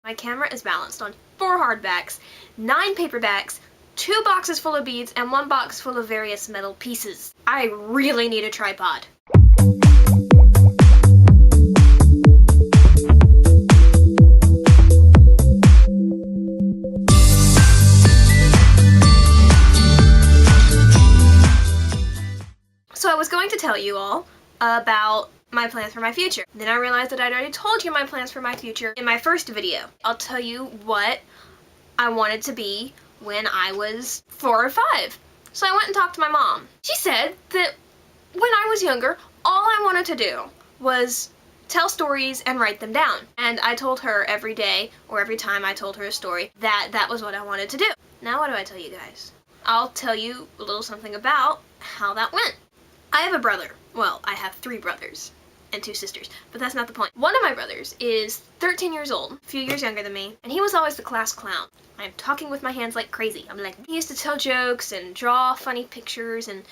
My camera is balanced on 4 hardbacks, 9 paperbacks, 2 boxes full of beads, and 1 box full of various metal pieces. I really need a tripod. So I was going to tell you all about my plans for my future. Then I realized that I'd already told you my plans for my future in my first video. I'll tell you what I wanted to be when I was 4 or 5. So I went and talked to my mom. She said that when I was younger, all I wanted to do was tell stories and write them down. And I told her every day, or every time I told her a story, that that was what I wanted to do. Now what do I tell you guys? I'll tell you a little something about how that went. I have a brother. Well, I have 3 brothers and 2 sisters, but that's not the point. One of my brothers is 13 years old, a few years younger than me, and he was always the class clown. I'm talking with my hands like crazy. I'm like, he used to tell jokes and draw funny pictures and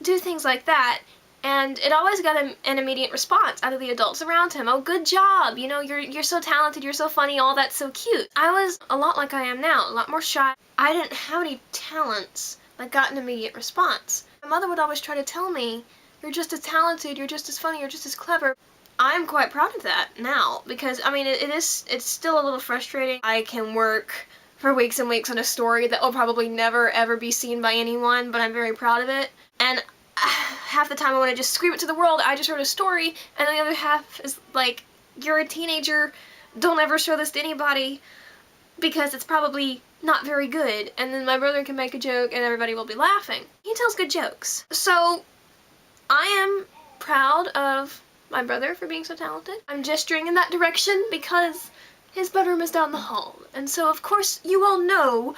do things like that, and it always got an immediate response out of the adults around him. Oh, good job, you know, you're so talented, you're so funny, all that's so cute. I was a lot like I am now, a lot more shy. I didn't have any talents that got an immediate response. My mother would always try to tell me, you're just as talented, you're just as funny, you're just as clever. I'm quite proud of that now, because, I mean, it's still a little frustrating. I can work for weeks and weeks on a story that will probably never ever be seen by anyone, but I'm very proud of it. And half the time I want to just scream it to the world, I just wrote a story, and the other half is like, you're a teenager, don't ever show this to anybody, because it's probably not very good, and then my brother can make a joke and everybody will be laughing. He tells good jokes. So I am proud of my brother for being so talented. I'm gesturing in that direction because his bedroom is down the hall, and so of course you all know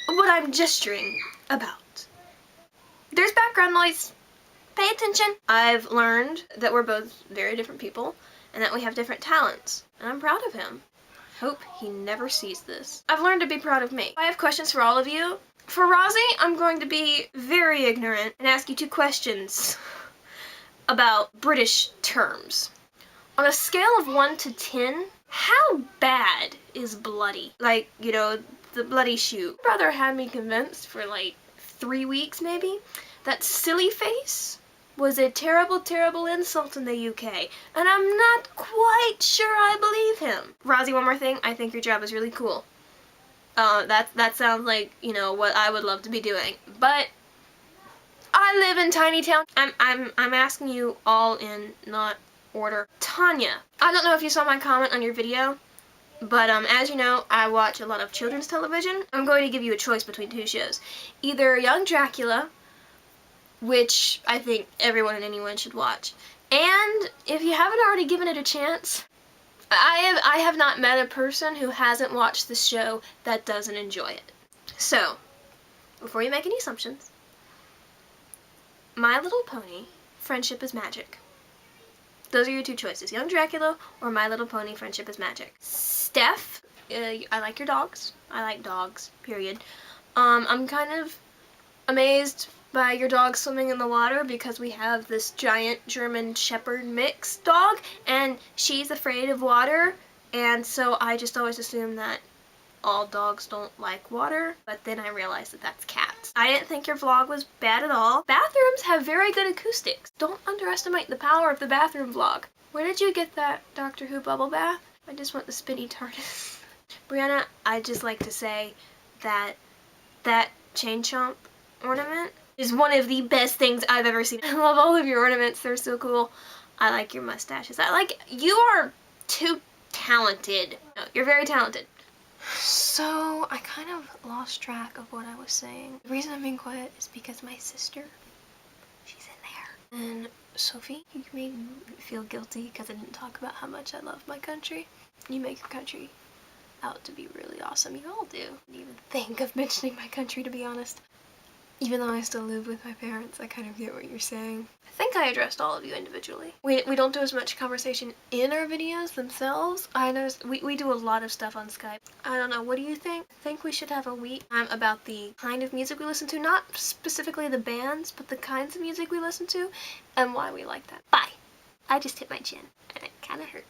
what I'm gesturing about. There's background noise. Pay attention. I've learned that we're both very different people and that we have different talents, and I'm proud of him. Hope he never sees this. I've learned to be proud of me. I have questions for all of you. For Rosie, I'm going to be very ignorant and ask you 2 questions about British terms. On a scale of 1 to 10, how bad is bloody? Like, you know, the bloody shoe. My brother had me convinced for like 3 weeks maybe that silly face was a terrible, terrible insult in the UK, and I'm not quite sure I believe him. Rosie, one more thing, I think your job is really cool. That sounds like, you know, what I would love to be doing, but I live in tiny town. I'm asking you all in not order. Tanya, I don't know if you saw my comment on your video, but as you know, I watch a lot of children's television. I'm going to give you a choice between 2 shows. Either Young Dracula, which I think everyone and anyone should watch. And if you haven't already given it a chance, I have not met a person who hasn't watched this show that doesn't enjoy it. So, before you make any assumptions, My Little Pony, Friendship is Magic. Those are your 2 choices, Young Dracula or My Little Pony, Friendship is Magic. Steph, I like your dogs. I like dogs, period. I'm kind of amazed by your dog swimming in the water because we have this giant German Shepherd mix dog and she's afraid of water, and so I just always assume that all dogs don't like water, but then I realized that that's cats. I didn't think your vlog was bad at all. Bathrooms have very good acoustics. Don't underestimate the power of the bathroom vlog. Where did you get that Doctor Who bubble bath? I just want the spinny TARDIS. Brianna, I'd just like to say that that chain chomp ornament is one of the best things I've ever seen. I love all of your ornaments, they're so cool. I like your mustaches. You are too talented. No, you're very talented. So, I kind of lost track of what I was saying. The reason I'm being quiet is because my sister, she's in there. And Sophie, you made me feel guilty because I didn't talk about how much I love my country. You make your country out to be really awesome. You all do. I didn't even think of mentioning my country, to be honest. Even though I still live with my parents, I kind of get what you're saying. I think I addressed all of you individually. We don't do as much conversation in our videos themselves. I noticed we do a lot of stuff on Skype. I don't know, what do you think? I think we should have a week about the kind of music we listen to. Not specifically the bands, but the kinds of music we listen to and why we like that. Bye! I just hit my chin and it kind of hurt.